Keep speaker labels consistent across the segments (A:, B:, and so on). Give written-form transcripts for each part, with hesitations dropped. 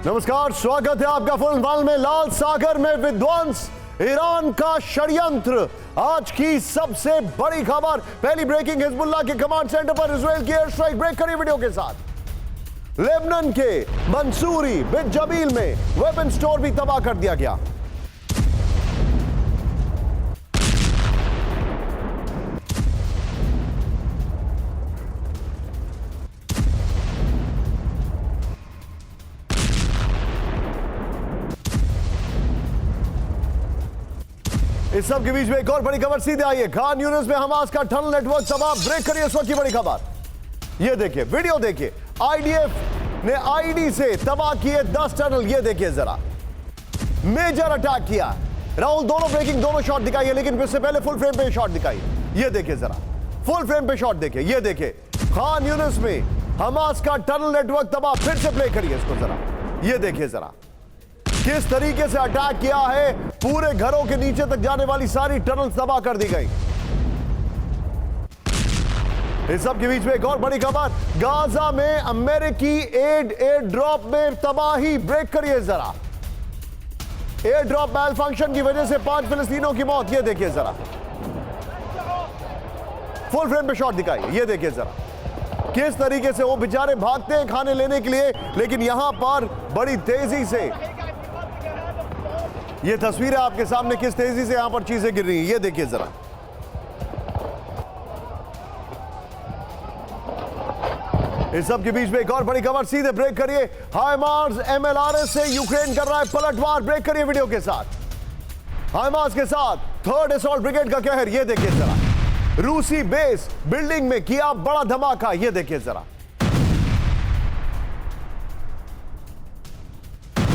A: नमस्कार, स्वागत है आपका फिल्म वाल में। लाल सागर में विध्वंस, ईरान का षड्यंत्र, आज की सबसे बड़ी खबर। पहली ब्रेकिंग, हिजबुल्लाह के कमांड सेंटर पर इजराइल की एयर स्ट्राइक। ब्रेक करिए वीडियो के साथ। लेबनान के मंसूरी बिन जबील में वेपन स्टोर भी तबाह कर दिया गया। इस सब के बीच में एक और बड़ी खबर सीधे आई है। खान यूनिस में हमास का टनल नेटवर्क तबाह। ब्रेक करिए इस वक्त की बड़ी खबर। ये देखिए, वीडियो देखिए। आईडीएफ ने आईडी से तबाह किए 10 टनल। ये देखिए जरा, मेजर अटैक किया। राहुल दोनों ब्रेकिंग, दोनों शॉट दिखाइए, लेकिन इससे पहले फुल फ्रेम पे शॉट दिखाइए। ये देखिए जरा, फुल फ्रेम पे शॉट देखिए। ये देखिए, खान यूनिस में हमास का टनल नेटवर्क तबाह। फिर से प्ले करिए इसको जरा। ये देखिए जरा, किस तरीके से अटैक किया है। पूरे घरों के नीचे तक जाने वाली सारी टनल तबाह कर दी गई। इस सब के बीच में एक और बड़ी खबर। गाजा में अमेरिकी एयर ड्रॉप में तबाही। ब्रेक करिए जरा। एयर ड्रॉप मैल फंक्शन की वजह से 5 फिलिस्तीनों की मौत। ये देखिए जरा, फुल फ्रेम पे शॉट दिखाइए। ये देखिए जरा, किस तरीके से वो बेचारे भागते हैं खाने लेने के लिए, लेकिन यहां पर बड़ी तेजी से ये तस्वीर है आपके सामने, किस तेजी से यहां पर चीजें गिर रही हैं। ये देखिए जरा, इस सब के बीच में एक और बड़ी खबर। सीधे ब्रेक करिए। हाइमार्स एमएलआरएस से यूक्रेन कर रहा है पलटवार। ब्रेक करिए वीडियो के साथ। हाइमार्स के साथ 3rd असॉल्ट ब्रिगेड का कहर। ये देखिए जरा, रूसी बेस बिल्डिंग में किया बड़ा धमाका। ये देखिए जरा,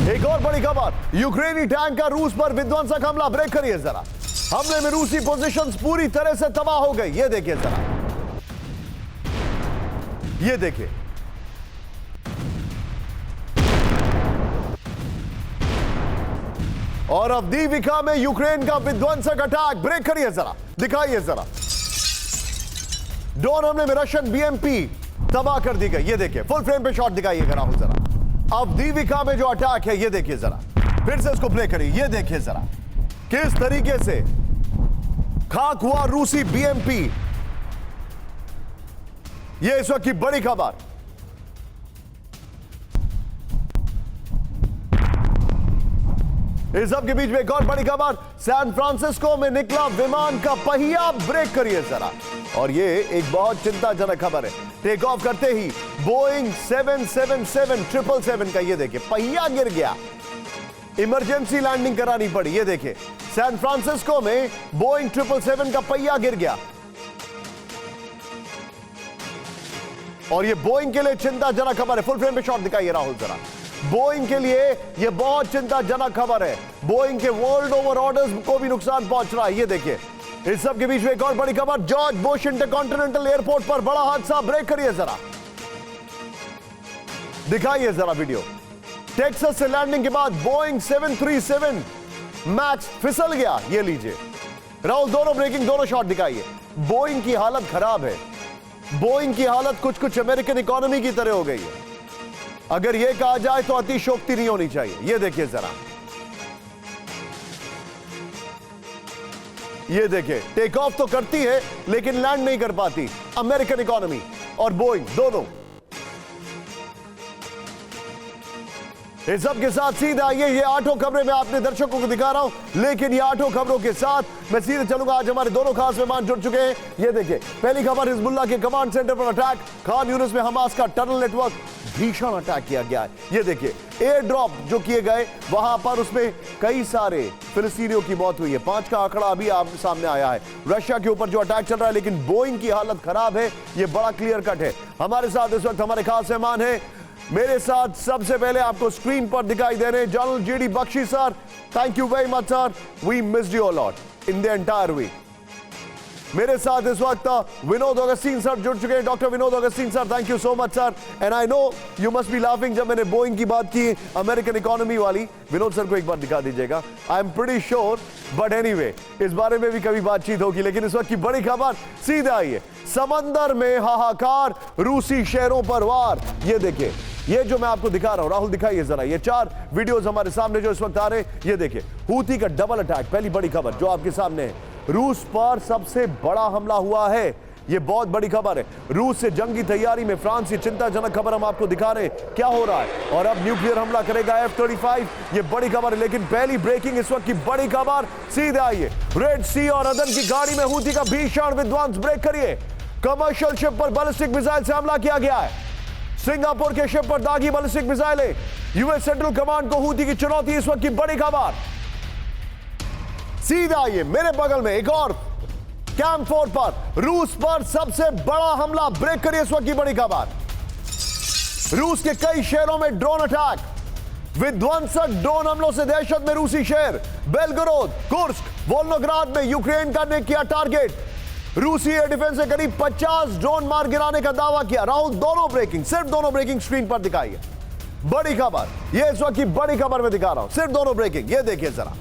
A: एक और बड़ी खबर। यूक्रेनी टैंक का रूस पर विध्वंसक हमला। ब्रेक करिए जरा। हमले में रूसी पोजीशंस पूरी तरह से तबाह हो गई। ये देखिए जरा, ये देखिए, और अवदीविका में यूक्रेन का विध्वंसक अटैक। ब्रेक करिए जरा, दिखाइए जरा। ड्रोन हमले में रशियन बीएमपी तबाह कर दी गई। ये देखिए, फुल फ्रेम पे शॉट दिखाइएगा राहुल जरा। अवदीविका में जो अटैक है, ये देखिए जरा, फिर से इसको प्ले करिए। ये देखिए जरा, किस तरीके से खाक हुआ रूसी बीएमपी। ये इस वक्त की बड़ी खबर। इस सब के बीच में एक और बड़ी खबर। सैन फ्रांसिस्को में निकला विमान का पहिया। ब्रेक करिए जरा, और ये एक बहुत चिंताजनक खबर है। टेक ऑफ करते ही बोइंग 777 का ये देखिए पहिया गिर गया। इमरजेंसी लैंडिंग करानी पड़ी। ये देखिए, सैन फ्रांसिस्को में बोइंग 777 का पहिया गिर गया, और ये बोइंग के लिए चिंताजनक खबर है। फुल फ्रेम पे शॉट दिखाइए राहुल जरा। बोइंग के लिए ये बहुत चिंताजनक खबर है। बोइंग के वर्ल्ड ओवर ऑर्डर्स को भी नुकसान पहुंच रहा है। ये देखिए, इस सब के बीच में एक और बड़ी खबर। जॉर्ज बुश इंटरकॉन्टिनेंटल एयरपोर्ट पर बड़ा हादसा। ब्रेक करिए जरा, दिखाइए जरा वीडियो। टेक्सास से लैंडिंग के बाद बोइंग 737 मैक्स फिसल गया। ये लीजिए राहुल, दोनों ब्रेकिंग, दोनों शॉट दिखाइए। बोइंग की हालत खराब है। बोइंग की हालत कुछ अमेरिकन इकोनॉमी की तरह हो गई है। अगर यह कहा जाए तो अतिशयोक्ति नहीं होनी चाहिए। यह देखिए जरा, ये देखिए, टेक ऑफ तो करती है लेकिन लैंड नहीं कर पाती। अमेरिकन इकोनॉमी और बोइंग दोनों। इस सब के साथ सीधा आइए, ये 8 खबरें मैं आपने दर्शकों को दिखा रहा हूं, लेकिन ये 8 खबरों के साथ मैं सीधे चलूंगा। आज हमारे दोनों खास मेहमान जुड़ चुके हैं। ये देखिए, पहली खबर, हिजबुल्लाह के कमांड सेंटर पर अटैक। खान यूनिस में हमास का टनल नेटवर्क भीषण अटैक किया गया है। ये देखिए, एयर ड्रॉप जो किए गए वहां पर, उसमें कई सारे फिलिस्तीनियों की मौत हुई है। 5 का आंकड़ा अभी आप सामने आया है। रशिया के ऊपर जो अटैक चल रहा है, लेकिन बोइंग की हालत खराब है। ये बड़ा क्लियर कट है। हमारे साथ इस वक्त हमारे खास मेहमान हैं। मेरे साथ सबसे पहले आपको स्क्रीन पर दिखाई दे रहे हैं general GD Bakshi sir. Thank you very much sir, we missed you a lot in the entire week. मेरे साथ इस वक्त विनोद अगस्तीन सर जुड़ चुके हैं। Doctor Vinod Augustine sir, thank you so much sir. And I know you must be laughing जब मैंने Boeing की बात की, अमेरिकन इकोनॉमी वाली। विनोद सर को एक बार दिखा दीजिएगा। I am pretty sure, but anyway इस बारे में भी कभी बातचीत होगी। लेकिन इस वक्त की बड़ी खबर, सीधे आइए। समंदर में हाहाकार, रूसी शहरों पर वार। ये देखिए, ये जो मैं आपको दिखा रहा हूं, राहुल दिखाइए जरा, ये 4 वीडियोस हमारे सामने जो इस वक्त आ रहे हैं, ये देखिए हूती का डबल अटैक। पहली बड़ी खबर जो आपके सामने है, रूस पर सबसे बड़ा हमला हुआ है, ये बहुत बड़ी खबर है। रूस से जंग की तैयारी में फ्रांस, ये चिंताजनक खबर हम आपको दिखा रहे हैं क्या हो रहा है। और अब न्यूक्लियर हमला करेगा F-35, ये बड़ी खबर है। लेकिन पहली ब्रेकिंग इस वक्त की बड़ी खबर, सीधे आइए, रेड सी और अदन की गाड़ी में हूती का भीषण विध्वंस। ब्रेक करिए, कमर्शियल शिप पर बैलिस्टिक मिसाइल से हमला किया गया है। सिंगापुर के शिप पर दागी बैलिस्टिक मिसाइलें, यूएस सेंट्रल कमांड को हूती की चुनौती, इस वक्त की बड़ी खबर। सीधा आइए, मेरे बगल में एक और कैंप 4 पर रूस पर सबसे बड़ा हमला। ब्रेक करिए, इस वक्त की बड़ी खबर। रूस के कई शहरों में ड्रोन अटैक, विध्वंसक ड्रोन हमलों से दहशत में रूसी शहर बेलगोरोद, कुर्स्क, वोल्नोग्राद में यूक्रेन का ने किया टारगेट। रूसी एयर डिफेंस से करीब 50 ड्रोन मार गिराने का दावा किया। राहुल, दोनों ब्रेकिंग, सिर्फ दोनों ब्रेकिंग स्क्रीन पर दिखाइए। बड़ी खबर, ये इस वक्त की बड़ी खबर मैं दिखा रहा हूं, सिर्फ दोनों ब्रेकिंग, ये देखिए जरा,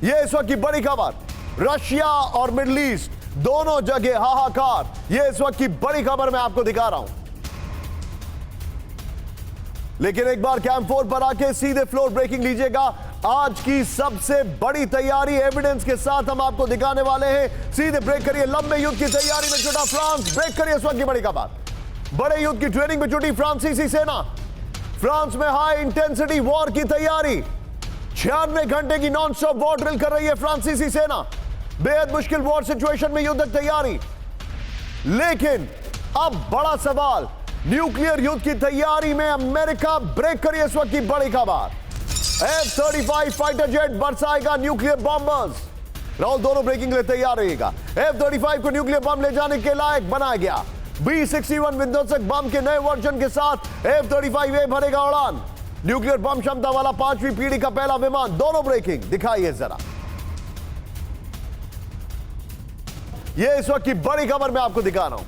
A: ये इस वक्त की बड़ी खबर। रशिया और मिडिल ईस्ट दोनों जगह हाहाकार, ये इस वक्त की बड़ी खबर मैं आपको दिखा रहा हूं। लेकिन एक बार कैंप 4 पर आके सीधे फ्लोर ब्रेकिंग लीजिएगा। आज की सबसे बड़ी तैयारी एविडेंस के साथ हम आपको दिखाने वाले हैं। सीधे ब्रेक करिए, लंबे युद्ध की तैयारी में जुटा फ्रांस। ब्रेक करिए, इस वक्त की बड़ी खबर, बड़े युद्ध की ट्रेनिंग में जुटी फ्रांसीसी सेना। फ्रांस में हाई इंटेंसिटी वॉर की तैयारी, 96 घंटे की नॉन स्टॉप वॉर ड्रिल कर रही है फ्रांसीसी सेना। बेहद मुश्किल वॉर सिचुएशन में युद्ध तैयारी। लेकिन अब बड़ा सवाल, न्यूक्लियर युद्ध की तैयारी में अमेरिका। ब्रेक करिए, इस वक्त की बड़ी खबर। F-35 फाइटर जेट बरसाएगा न्यूक्लियर बॉम्बर्स। राहुल, दोनों ब्रेकिंग लिए तैयार रहिएगा। F-35 को न्यूक्लियर बम ले जाने के लायक बनाया गया। B-61 विध्वंसक बम के नए वर्जन के साथ F-35A भरेगा उड़ान। न्यूक्लियर बम क्षमता वाला 5वीं पीढ़ी का पहला विमान। दोनों ब्रेकिंग दिखाइए जरा, ये इस वक्त की बड़ी खबर मैं आपको दिखा रहा हूं।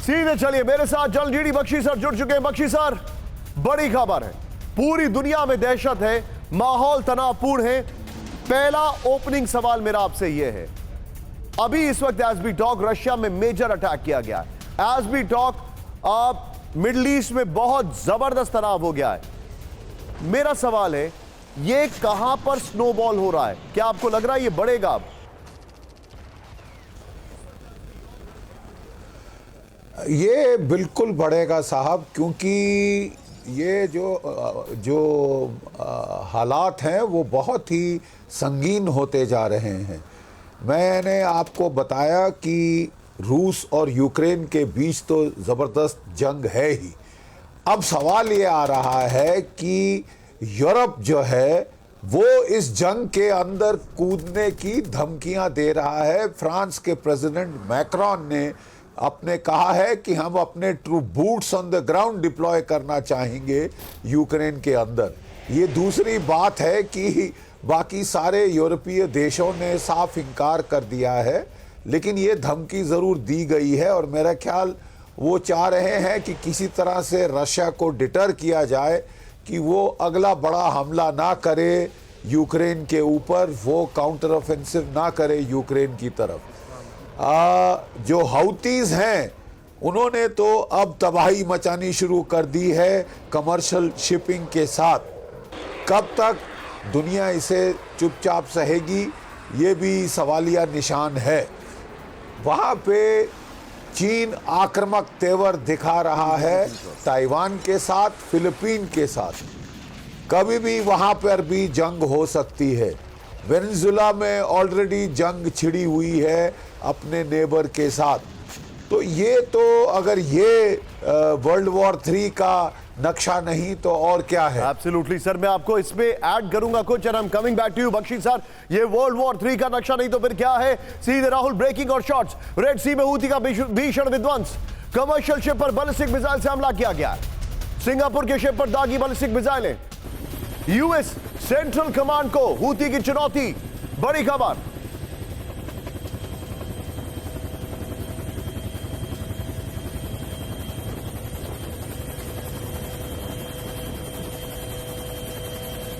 A: सीधे चलिए, मेरे साथ जल जीडी बख्शी सर जुड़ चुके हैं। बख्शी सर, बड़ी खबर है, पूरी दुनिया में दहशत है, माहौल तनावपूर्ण है। पहला ओपनिंग सवाल मेरा आपसे यह है, अभी इस वक्त एज वी टॉक रशिया में मेजर अटैक किया गया है। As we talk Middle East में बहुत जबरदस्त तनाव हो गया है। मेरा सवाल है, ये कहां पर स्नोबॉल हो रहा है? क्या आपको लग रहा है ये बढ़ेगा अब?
B: ये बिल्कुल बढ़ेगा साहब, क्योंकि ये जो हालात हैं वो बहुत ही संगीन होते जा रहे हैं। मैंने आपको बताया कि रूस और यूक्रेन के बीच तो ज़बरदस्त जंग है ही। अब सवाल ये आ रहा है कि यूरोप जो है वो इस जंग के अंदर कूदने की धमकियां दे रहा है। फ्रांस के प्रेसिडेंट मैक्रोन ने अपने कहा है कि हम अपने true boots on the ground deploy करना चाहेंगे यूक्रेन के अंदर। ये दूसरी बात है कि बाकी सारे यूरोपीय देशों ने साफ इनकार कर दिया है, लेकिन ये धमकी ज़रूर दी गई है और मेरा ख्याल वो चाह रहे हैं कि किसी तरह से रशिया को डिटर किया जाए कि वो अगला बड़ा हमला ना करे यूक्रेन के ऊपर, वो काउंटर ऑफेंसिव ना करे यूक्रेन की तरफ। जो हाउतीज हैं उन्होंने तो अब तबाही मचानी शुरू कर दी है कमर्शियल शिपिंग के साथ। कब तक दुनिया इसे चुपचाप सहेगी, ये भी सवालिया निशान है। वहाँ पे चीन आक्रामक तेवर दिखा रहा है ताइवान के साथ, फिलीपीन के साथ। कभी भी वहाँ पर भी जंग हो सकती है। वेनेजुला में ऑलरेडी जंग छिड़ी हुई है अपने नेबर के साथ। तो ये तो अगर ये वर्ल्ड वॉर 3 का नक्शा नहीं तो और क्या है?
A: एब्सोल्युटली सर, मैं आपको इसमें ऐड करूंगा कुछ, and I am coming back to you Bakshi sir. ये वर्ल्ड वॉर 3 का नक्शा नहीं तो फिर क्या है? सीधे राहुल, ब्रेकिंग और शॉट्स। रेड सी में हूती का भीषण विध्वंस, कमर्शियल शिप पर बैलिस्टिक मिसाइल से हमला किया गया। सिंगापुर के शिप पर दागी बैलिस्टिक मिसाइलें, यूएस सेंट्रल कमांड को हूती की चुनौती। बड़ी खबर,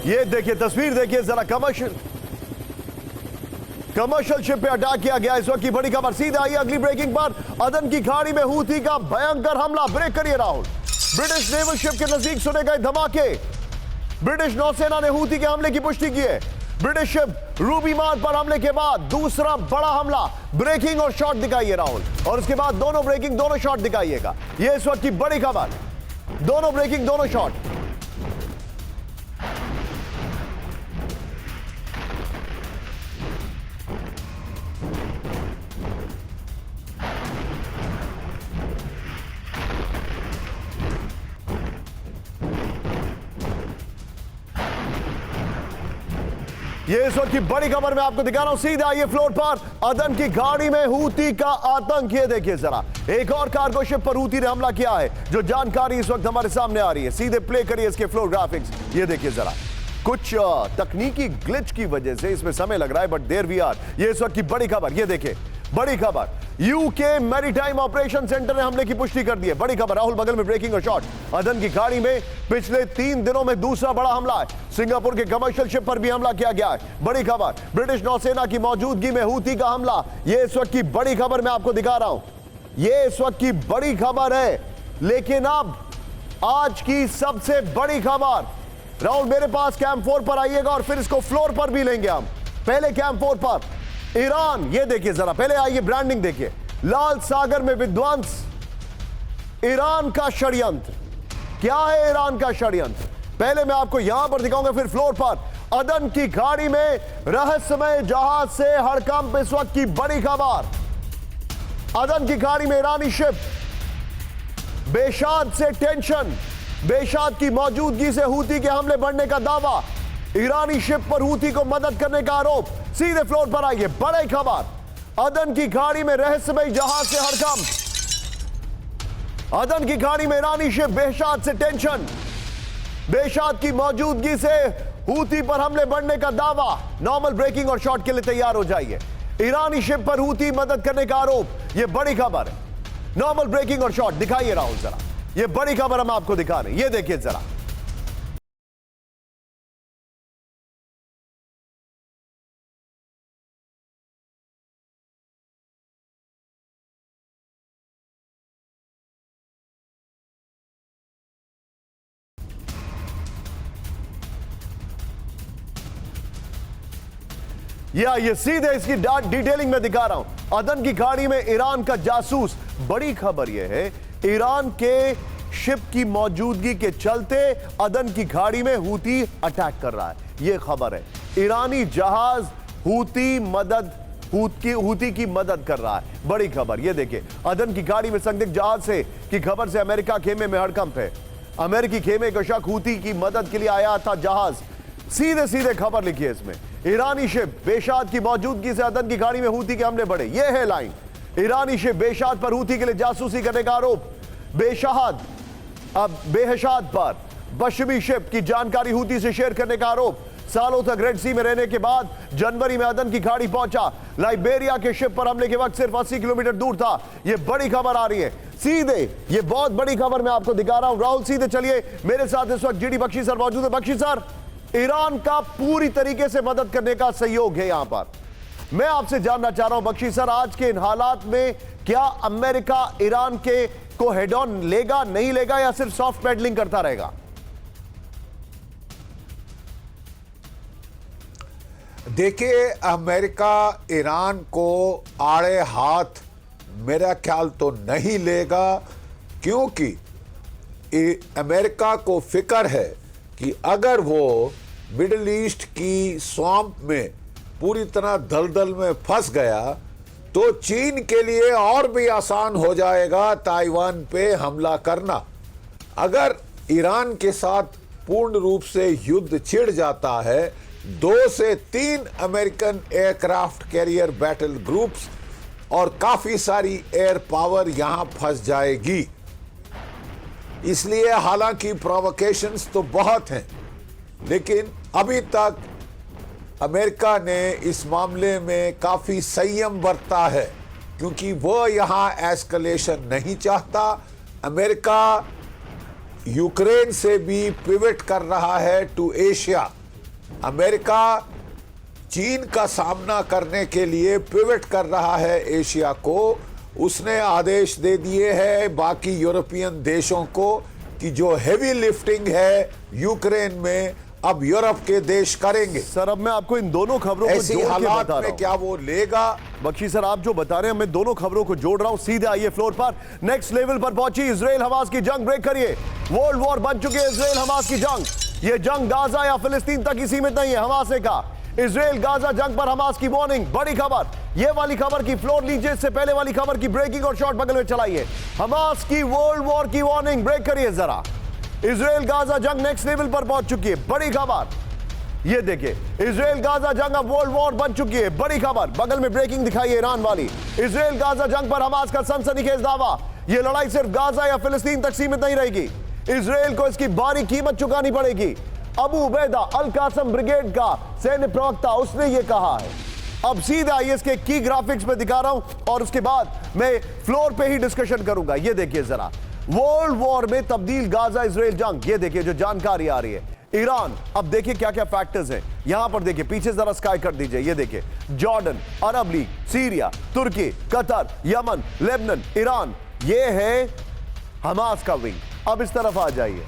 A: ये देखिए तस्वीर देखिए जरा, कमर्शियल शिप पे अटैक किया गया। इस वक्त की बड़ी खबर सीधे आई अगली ब्रेकिंग पर। अदन की खाड़ी में हूथी का भयंकर हमला। ब्रेक करिए राहुल। ब्रिटिश नेवल शिप के नजदीक सुने गए धमाके। ब्रिटिश नौसेना ने हूथी के हमले की पुष्टि की है। ब्रिटिश शिप रूबी मार्ग पर हमले के बाद दूसरा बड़ा हमला। ब्रेकिंग और शॉट दिखाइए राहुल, और उसके बाद दोनों ब्रेकिंग दोनों शॉट दिखाइएगा। यह इस वक्त की बड़ी खबर, दोनों ब्रेकिंग दोनों शॉट। ये इस वक्त की बड़ी खबर मैं आपको दिखा रहा हूं। सीधे आइए फ्लोर पर। अदन की गाड़ी में हूती का आतंक। ये देखिए जरा, एक और कार्गो शिप पर हूती ने हमला किया है, जो जानकारी इस वक्त हमारे सामने आ रही है। सीधे प्ले करिए इसके फ्लोर ग्राफिक्स। ये देखिए जरा, कुछ तकनीकी ग्लिच की वजह से इसमें समय लग रहा है, बट देयर वी आर। ये इस वक्त की बड़ी खबर। ये देखिए बड़ी खबर, यूके मैरीटाइम ऑपरेशन सेंटर ने हमले की पुष्टि कर दी है। बड़ी खबर राहुल, बगल में ब्रेकिंग और शॉट। अदन की खाड़ी में पिछले 3 दिनों में दूसरा बड़ा हमला है। सिंगापुर के कमर्शियल शिप पर भी हमला किया गया है। बड़ी खबर, ब्रिटिश नौसेना की मौजूदगी में हूती का हमला। यह इस वक्त की बड़ी खबर मैं आपको दिखा रहा हूं। यह इस वक्त की बड़ी खबर है। लेकिन अब आज की सबसे बड़ी खबर राहुल, मेरे पास कैंप 4 पर आइएगा और फिर इसको फ्लोर पर भी लेंगे हम। पहले कैंप 4 पर ईरान। ये देखिए जरा, पहले आइए ब्रांडिंग देखिए। लाल सागर में विध्वंस, ईरान का षड्यंत्र। क्या है ईरान का षड्यंत्र? पहले मैं आपको यहां पर दिखाऊंगा, फिर फ्लोर पर। अदन की खाड़ी में रहस्यमय जहाज से हड़कंप। इस वक्त की बड़ी खबर, अदन की खाड़ी में ईरानी शिप, बेशाद से टेंशन। बेशाद की मौजूदगी से हूती के हमले बढ़ने का दावा। ईरानी शिप पर हूती को मदद करने का आरोप। सीधे फ्लोर पर आइए, बड़ी खबर। अदन की खाड़ी में रहस्यमय जहाज से हड़कंप। अदन की खाड़ी में ईरानी शिप, बेशाद से टेंशन। बेशाद की मौजूदगी से हूती पर हमले बढ़ने का दावा। नॉर्मल ब्रेकिंग और शॉट के लिए तैयार हो जाइए। ईरानी शिप पर हूती मदद करने का आरोप। यह बड़ी खबर है। नॉर्मल ब्रेकिंग और शॉट दिखाइए राहुल जरा। यह बड़ी खबर हम आपको दिखा रहे हैं। यह देखिए जरा, ये सीधे इसकी डिटेलिंग में दिखा रहा हूं। अदन की खाड़ी में ईरान का जासूस। बड़ी खबर यह है, ईरान के शिप की मौजूदगी के चलते अदन की खाड़ी में हूती अटैक कर रहा है। यह खबर है। ईरानी जहाज हूती की मदद कर रहा है। बड़ी खबर। यह देखिए, अदन की खाड़ी में संदिग्ध जहाज से की खबर से अमेरिका खेमे में हड़कंप है। अमेरिकी खेमे का शक, हूती की मदद के लिए आया था जहाज। सीधे सीधे खबर लिखी है इसमें। ईरानी शिप, बेशाद की मौजूदगी से अदन की खाड़ी में हूती के हमले बढ़े। यह है लाइन। ईरानी शिप, बेशाद पर हूती के लिए जासूसी करने का आरोप। बेहशाद पर बशमी शिप की जानकारी हूती से शेयर करने का आरोप। सालों तक रेड सी में रहने के बाद जनवरी में अदन की खाड़ी पहुंचा। लाइबेरिया के शिप पर हमले के वक्त सिर्फ 80 किलोमीटर दूर था। यह बड़ी खबर आ रही है। सीधे ये बहुत बड़ी खबर मैं आपको दिखा रहा हूं राहुल। सीधे चलिए, मेरे साथ इस वक्त जीडी बख्शी सर मौजूद है। बख्शी सर, ईरान का पूरी तरीके से मदद करने का सहयोग है यहां पर। मैं आपसे जानना चाह रहा हूं बख्शी सर, आज के इन हालात में क्या अमेरिका ईरान के को हेड ऑन लेगा, नहीं लेगा, या सिर्फ सॉफ्ट पैडलिंग करता रहेगा?
B: देखिए, अमेरिका ईरान को आड़े हाथ मेरा ख्याल तो नहीं लेगा, क्योंकि अमेरिका को फिक्र है कि अगर वो मिडिल ईस्ट की स्वाम्प में पूरी तरह दलदल में फंस गया तो चीन के लिए और भी आसान हो जाएगा ताइवान पे हमला करना। अगर ईरान के साथ पूर्ण रूप से युद्ध छिड़ जाता है, 2 से 3 American aircraft carrier battle groups और काफी सारी एयर पावर यहां फंस जाएगी। इसलिए हालांकि प्रोवोकेशंस तो बहुत हैं, लेकिन अभी तक अमेरिका ने इस मामले में काफी संयम बरता है, क्योंकि वो यहां एस्केलेशन नहीं चाहता। अमेरिका यूक्रेन से भी पिवट कर रहा है टू एशिया, अमेरिका चीन का सामना करने के लिए पिवट कर रहा है एशिया को। उसने आदेश दे दिए हैं बाकी यूरोपियन देशों को कि जो हेवी लिफ्टिंग है यूक्रेन में अब यूरोप के देश करेंगे।
A: सर अब मैं आपको इन दोनों खबरों को
B: ऐसी
A: जोड़ के
B: हालात
A: बता रहा
B: में
A: हूं।
B: क्या वो लेगा?
A: बख्शी सर आप जो बता रहे हैं मैं दोनों खबरों को जोड़ रहा हूं। सीधे आइए फ्लोर पर। नेक्स्ट लेवल पर पहुंची इजराइल हमास की जंग। ब्रेक करिए। वर्ल्ड वॉर बन चुकी है इजराइल हमास की जंग। यह जंग गाजा या फिलिस्तीन तक ही सीमित नहीं है। हमास ने कहा इजराइल गाजा जंग पर हमास की वार्निंग। बड़ी खबर, यह वाली खबर की फ्लोर लीजिए, इससे पहले वाली खबर की ब्रेकिंग और शॉर्ट बगल में चलाइए। हमास की वर्ल्ड वॉर की वार्निंग। ब्रेक करिए जरा। इजराइल गाजा जंग नेक्स्ट लेवल पर पहुंच चुकी है। बड़ी खबर ये देखिए, इजराइल गाजा जंग अब वर्ल्ड वॉर बन चुकी है। बड़ी खबर बगल में ब्रेकिंग दिखाई है ईरान वाली। इजराइल गाजा जंग पर हमास का सनसनीखेज दावा। यह लड़ाई सिर्फ गाजा या फिलिस्तीन तक सीमित नहीं रहेगी। इजराइल को इसकी भारी कीमत चुकानी पड़ेगी। अबू उबैदा अल कासम ब्रिगेड का सैन्य प्रवक्ता उसने यह कहा है। अब सीधा आइए इसके की ग्राफिक्स में दिखा रहा हूं और उसके बाद मैं फ्लोर पे ही डिस्कशन करूंगा। यह देखिए जरा, वर्ल्ड वॉर में तब्दील गाजा इजराइल जंग। यह देखिए जो जानकारी आ रही है। ईरान, अब देखिए क्या क्या फैक्टर्स हैं यहां पर। देखिए पीछे जरा स्काई कर दीजिए। ये देखिए जॉर्डन, अरब लीग, सीरिया, तुर्की, कतर, यमन, लेबनान, ईरान। ये है हमास का विंग। अब इस तरफ आ जाइए।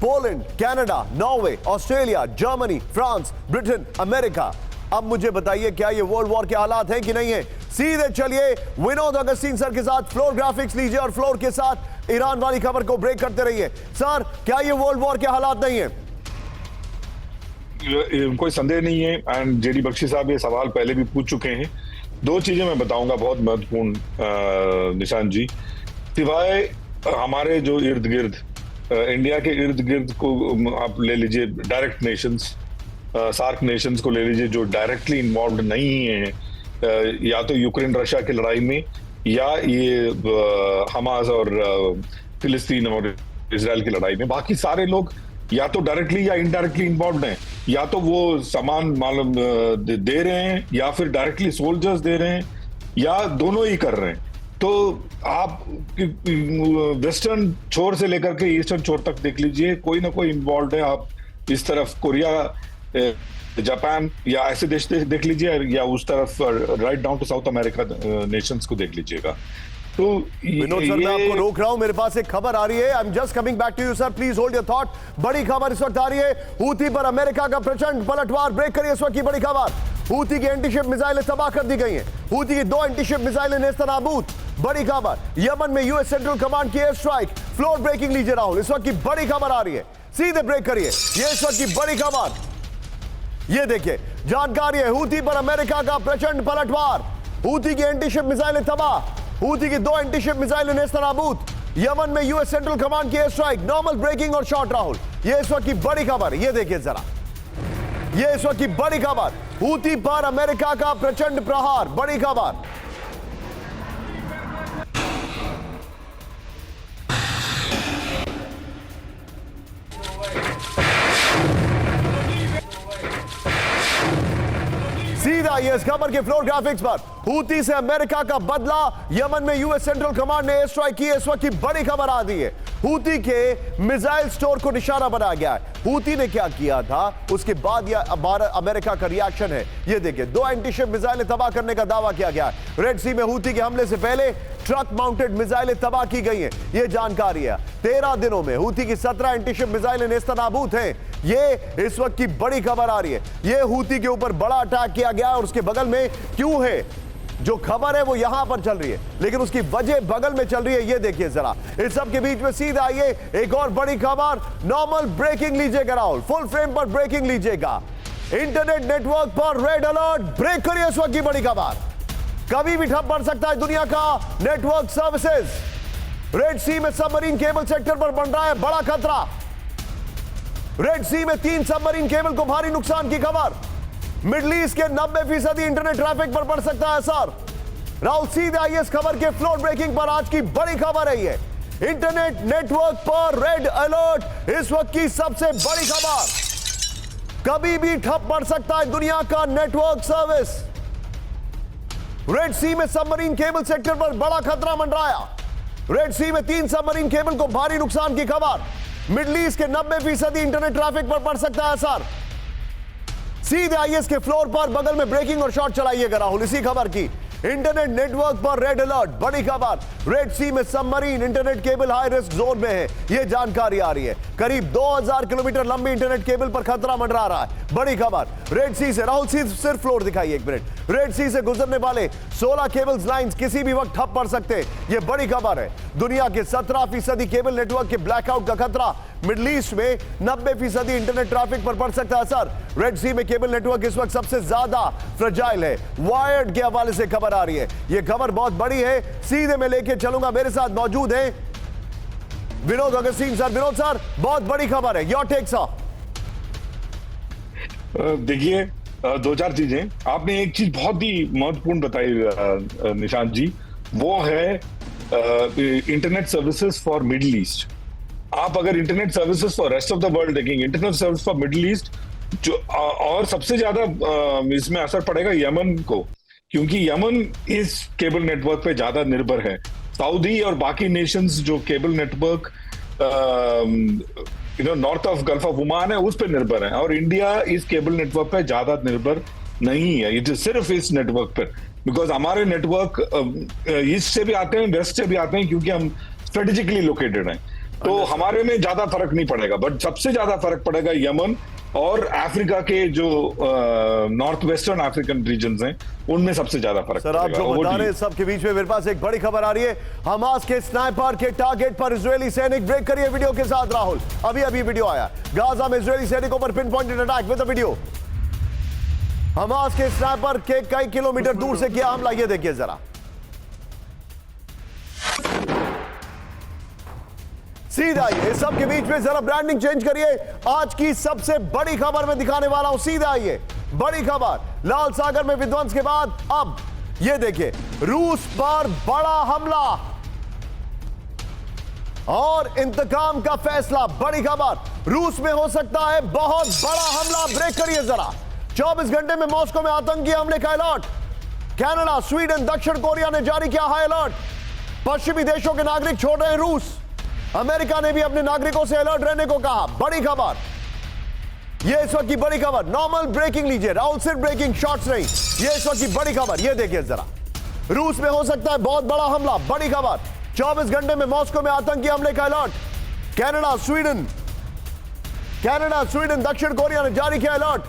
A: Poland, Canada, Norway, Australia, Germany, France, Britain, America. अब मुझे बताइए क्या ये वर्ल्ड वॉर के हालात हैं कि नहीं है? सीधे चलिए विनोद अगस्तीन सर के साथ फ्लोर ग्राफिक्स लीजिए और फ्लोर के साथ ईरान वाली खबर को ब्रेक करते रहिए। सर क्या ये वर्ल्ड वॉर के हालात नहीं है?
C: कोई संदेह नहीं है। एंड जेडी बख्शी साहब ये सवाल पहले भी पूछ चुके हैं। दो चीजें मैं बताऊंगा बहुत महत्वपूर्ण निशान जी। सिवाय हमारे जो इर्द गिर्द इंडिया के इर्द गिर्द को आप ले लीजिए, डायरेक्ट नेशंस, सार्क नेशंस को ले लीजिए जो डायरेक्टली इन्वॉल्व नहीं है या तो यूक्रेन रशिया की लड़ाई में या ये हमास और फिलिस्तीन और इजराइल की लड़ाई में। बाकी सारे लोग या तो डायरेक्टली या इनडायरेक्टली इन्वॉल्व हैं। या तो वो सामान मालूम दे रहे हैं या फिर डायरेक्टली सोल्जर्स दे रहे हैं या दोनों ही कर रहे हैं। तो आप वेस्टर्न छोर से लेकर के ईस्टर्न छोर तक देख लीजिए, कोई ना कोई इन्वॉल्व है। आप इस तरफ कोरिया, जापान या ऐसे देश देख लीजिए या उस तरफ right down to South America nations को देख लीजिएगा। तो
A: विनोद सर मैं आपको रोक रहा हूं, मेरे पास एक खबर आ रही है। I am just coming back to you sir, please hold your thought. बड़ी खबर इस वक्त आ रही है, हूथी पर अमेरिका का प्रचंड पलटवार। ब्रेक करिए इस वक्त की बड़ी खबर। हूथी की एंटीशिप मिसाइलें तबाह कर दी गई हैं। हूथी की 2 एंटीशिप मिसाइलें नेस्तनाबूद। बड़ी खबर, यमन में यूएस सेंट्रल कमांड की एयर स्ट्राइक। फ्लोर ब्रेकिंग लीजिए राहुल, इस वक्त की बड़ी खबर आ रही है। सीधे ब्रेक करिए, ये इस वक्त की बड़ी खबर। ये देखिए जानकारी है, हूथी पर अमेरिका का प्रचंड पलटवार। हूथी की एंटीशिप मिसाइलें तबाह। हूथी की 2 एंटीशिप मिसाइलें नेस्तनाबूद। यमन में यूएस सेंट्रल कमांड की एयर स्ट्राइक। नॉर्मल ब्रेकिंग और शॉर्ट राहुल, ये इस वक्त की बड़ी खबर। ये देखिए जरा, ये इस वक्त की बड़ी खबर। हूथी पर अमेरिका का प्रचंड प्रहार। बड़ी खबर। सीधा ये इस खबर के फ्लोर ग्राफिक्स पर। हूथी से अमेरिका का बदला, यमन में यूएस सेंट्रल कमांड ने एयर स्ट्राइक की। इस वक्त की बड़ी खबर आ दी है, हूथी के मिसाइल स्टोर को निशाना बनाया गया है। हूथी ने क्या किया था उसके बाद यह अमेरिका का रिएक्शन है। ये देखिए 2 एंटीशिप मिसाइलें तबाह करने का दावा किया गया है। रेड सी में हूथी के हमले से पहले ट्रक माउंटेड मिसाइलें तबाह की गई हैं। यह जानकारी है। 13 दिनों में हूथी की 17 एंटीशिप मिसाइलें नेस्तनाबूद हैं। ये इस वक्त की बड़ी खबर आ रही है। यह हूथी के ऊपर बड़ा अटैक किया गया और उसके बगल में क्यों है, जो खबर है वो यहां पर चल रही है लेकिन उसकी वजह बगल में चल रही है। ये देखिए जरा, इस सब के बीच में सीधा आइए एक और बड़ी खबर। नॉर्मल ब्रेकिंग लीजिएगा राहुल, फुल फ्रेम पर ब्रेकिंग लीजिएगा। इंटरनेट नेटवर्क पर रेड अलर्ट। ब्रेक करिए इस वक्त की बड़ी खबर। कभी भी ठप पड़ सकता है दुनिया का नेटवर्क सर्विसेज। रेड सी में सबमरीन केबल सेक्टर पर बन रहा है बड़ा खतरा। रेड सी में 3 सबमरीन केबल को भारी नुकसान की खबर। मिडिल ईस्ट के 90% इंटरनेट ट्रैफिक पर पड़ सकता है असर। राहुल सीधे आइए इस खबर के फ्लोर ब्रेकिंग पर। आज की बड़ी खबर है ये, इंटरनेट नेटवर्क पर रेड अलर्ट। इस वक्त की सबसे बड़ी खबर, कभी भी ठप पड़ सकता है दुनिया का नेटवर्क सर्विस। रेड सी में सबमरीन केबल सेक्टर पर बड़ा खतरा मंडराया। रेड सी में 3 सबमरीन केबल को भारी नुकसान की खबर। मिडल ईस्ट के 90% इंटरनेट ट्रैफिक पर पड़ सकता है असर। सीधे आइए इसके फ्लोर पर, बगल में ब्रेकिंग और शॉट चलाइएगा राहुल इसी खबर की। इंटरनेट नेटवर्क पर रेड अलर्ट, बड़ी खबर। रेड सी में submarine internet cable high risk zone में है, यह जानकारी आ रही है। करीब 2000 किलोमीटर लंबी इंटरनेट केबल पर खतरा मंडरा रहा है, बड़ी खबर। रेड सी से राहुल सिर्फ फ्लोर दिखाइए एक मिनट। रेड सी से गुजरने वाले 16 केबल्स लाइंस किसी भी वक्त ठप पड़ सकते हैं, यह बड़ी खबर है। दुनिया के 17% केबल नेटवर्क के ब्लैकआउट का खतरा। मिडल ईस्ट में 90% इंटरनेट ट्रैफिक पर पड़ सकता है असर। रेड सी में केबल नेटवर्क इस वक्त सबसे ज्यादा फ्रेजाइल है। वायर्ड के हवाले से खबर आ रही है, यह खबर बहुत बड़ी है, सीधे मैं लेके चलूंगा। मेरे साथ मौजूद है विनोद अगस्तीन सर। विनोद सर, बहुत बड़ी खबर है, योर टेक सर।
C: देखिए, दो चार चीजें। आपने एक चीज बहुत ही महत्वपूर्ण बताई निशांत जी, वो है internet services for middle east. आप अगर internet services for rest of the world देखेंगे, internet service for middle east जो और सबसे ज्यादा इसमें असर पड़ेगा यमन को, क्योंकि यमन इस केबल नेटवर्क पे ज्यादा निर्भर है। सऊदी और बाकी नेशंस जो cable network north of gulf of Oman है उस पे निर्भर है, और इंडिया इस केबल नेटवर्क पे ज्यादा निर्भर नहीं है। ये सिर्फ इस नेटवर्क पर, बिकॉज हमारे नेटवर्क ईस्ट से भी आते हैं, वेस्ट से भी आते हैं, क्योंकि हम स्ट्रेटेजिकली लोकेटेड हैं, तो हमारे में ज्यादा फर्क नहीं पड़ेगा। बट सबसे ज्यादा फर्क पड़ेगा यमन और अफ्रीका के जो नॉर्थ वेस्टर्न अफ्रीकन रीजन्स हैं, उनमें सबसे ज्यादा फर्क
A: सर। आप जो बता रहे हैं सबके बीच में मेरे पास एक बड़ी खबर आ रही है। हमास के स्नाइपर के टारगेट पर इजरायली सैनिक। ब्रेक करिए वीडियो के साथ राहुल, अभी वीडियो आया। गाजा में इजरायली सैनिकों पर pin pointed attack with the video. Hamas के स्नाइपर के कई किलोमीटर दूर से किया हमला, ये देखिए जरा। सीधा आइए, सबके बीच में जरा ब्रांडिंग चेंज करिए। आज की सबसे बड़ी खबर में दिखाने वाला हूं, सीधा आइए। बड़ी खबर, लाल सागर में विध्वंस के बाद अब ये देखिए, रूस पर बड़ा हमला और इंतकाम का फैसला। बड़ी खबर, रूस में हो सकता है बहुत बड़ा हमला। ब्रेक करिए जरा। 24 घंटे में मॉस्को में आतंकी हमले का अलर्ट। कनाडा, स्वीडन, दक्षिण कोरिया ने जारी किया हाई अलर्ट। पश्चिमी देशों के नागरिक छोड़ रहे हैं रूस। अमेरिका ने भी अपने नागरिकों से अलर्ट रहने को कहा। बड़ी खबर, यह इस वक्त की बड़ी खबर। नॉर्मल ब्रेकिंग लीजिए राहुल, सिर्फ ब्रेकिंग शॉट्स नहीं, यह इस वक्त की बड़ी खबर। यह देखिए जरा, रूस में हो सकता है बहुत बड़ा हमला। बड़ी खबर, 24 घंटे में मॉस्को में आतंकी हमले का अलर्ट। कनाडा, स्वीडन, दक्षिण कोरिया ने जारी किया अलर्ट।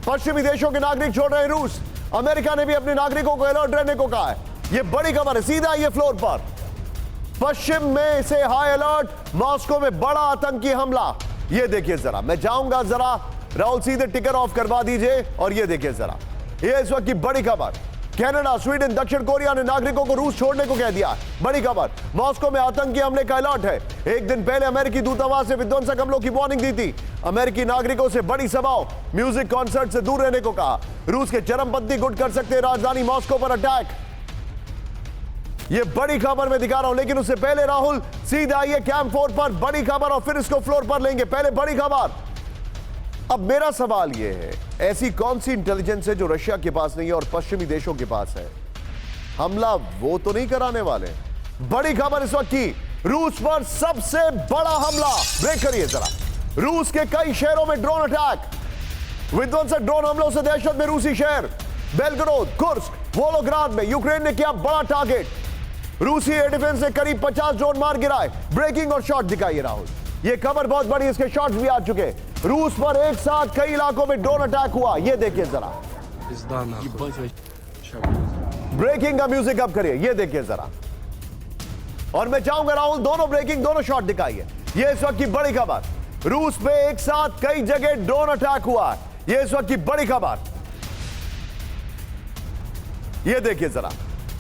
A: पश्चिमी देशों के नागरिक छोड़ रहे हैं रूस। अमेरिका ने भी अपने नागरिकों को अलर्ट रहने को कहा है। यह बड़ी खबर है, सीधा आइए फ्लोर पर। पश्चिम में से हाई अलर्ट, मॉस्को में बड़ा आतंकी हमला। ये देखिए जरा, मैं जाऊंगा जरा राहुल, सीधे टिकर ऑफ करवा दीजिए और ये देखिए जरा, ये इस वक्त की बड़ी खबर। कनाडा, स्वीडन, दक्षिण कोरिया ने नागरिकों को रूस छोड़ने को कह दिया। बड़ी खबर, मॉस्को में आतंकी हमले का अलर्ट है। एक दिन पहले अमेरिकी दूतावास ने विध्वंसक हमलों की वार्निंग दी थी। अमेरिकी नागरिकों से बड़ी सभाओं, म्यूजिक कॉन्सर्ट से दूर रहने को कहा। रूस के चरमपंथी गुट कर सकते हैं राजधानी मॉस्को पर अटैक। ये बड़ी खबर मैं दिखा रहा हूं, लेकिन उससे पहले राहुल सीधे आइए कैंप 4 पर। बड़ी खबर और फिर इसको फ्लोर पर लेंगे। पहले बड़ी खबर। अब मेरा सवाल यह है, ऐसी कौन सी इंटेलिजेंस है जो रशिया के पास नहीं है और पश्चिमी देशों के पास है? हमला वो तो नहीं कराने वाले। बड़ी खबर इस वक्त की, रूस पर सबसे बड़ा हमला। ब्रेक करिए जरा। रूस के कई शहरों में ड्रोन अटैक। विध्वंसक ड्रोन हमलों से दहशत में रूसी शहर बेलगरोद, कुर्स्क, वोलोग्राद में यूक्रेन ने किया बड़ा टारगेट। रूसी एयर डिफेंस ने करीब 50 ड्रोन मार गिराए। ब्रेकिंग और शॉट दिखाइए राहुल, यह खबर बहुत बड़ी, इसके शॉट्स भी आ चुके। रूस पर एक साथ कई इलाकों में ड्रोन अटैक हुआ, यह देखिए जरा। ब्रेकिंग का म्यूजिक अप करिए, यह देखिए जरा। और मैं चाहूंगा राहुल दोनों ब्रेकिंग, दोनों शॉट दिखाइए। यह इस वक्त की बड़ी खबर। रूस पे एक साथ कई जगह ड्रोन अटैक हुआ, यह इस वक्त की बड़ी खबर। यह देखिए जरा,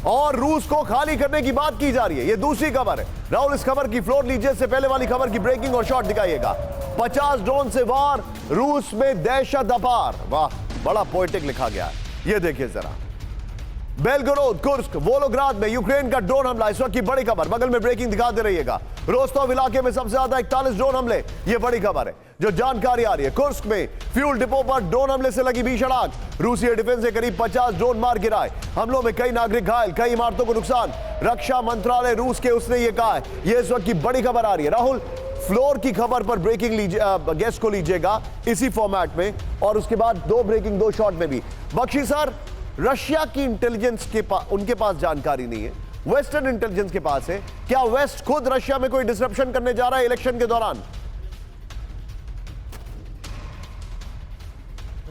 A: और रूस को खाली करने की बात की जा रही है। यह दूसरी खबर है राहुल, इस खबर की फ्लोर लीजिए। से पहले वाली खबर की ब्रेकिंग और शॉट दिखाइएगा। 50 ड्रोन से वार, रूस में दहशत अपार। वाह, बड़ा पोएटिक लिखा गया है। यह देखिए जरा, बेलगोरोद, कुर्स्क, वोलोग्राद में यूक्रेन का ड्रोन हमला, इस वक्त की बड़ी खबर। बगल में ब्रेकिंग दिखा दे रहिएगा। रोस्तोव इलाके में सबसे ज्यादा 41 ड्रोन हमले, यह बड़ी खबर है जो जानकारी आ रही है। कुर्स्क में फ्यूल डिपो पर ड्रोन हमले से लगी भीषण आग। रूसी एयर डिफेंस ने करीब 50 ड्रोन मार गिराए। हमलों में कई नागरिक घायल, कई इमारतों को नुकसान। रक्षा मंत्रालय रूस के उसने यह कहा है। यह इस वक्त की बड़ी खबर आ रही है राहुल। फ्लोर की खबर पर ब्रेकिंग लीजिए, गेस्ट को लीजिएगा इसी फॉर्मेट में, और उसके बाद 2 ब्रेकिंग 2 शॉट में भी। बख्शी सर, रशिया की इंटेलिजेंस के उनके पास जानकारी नहीं है, वेस्टर्न इंटेलिजेंस के पास है। क्या वेस्ट खुद रशिया में कोई डिसरप्शन करने जा रहा है इलेक्शन के दौरान?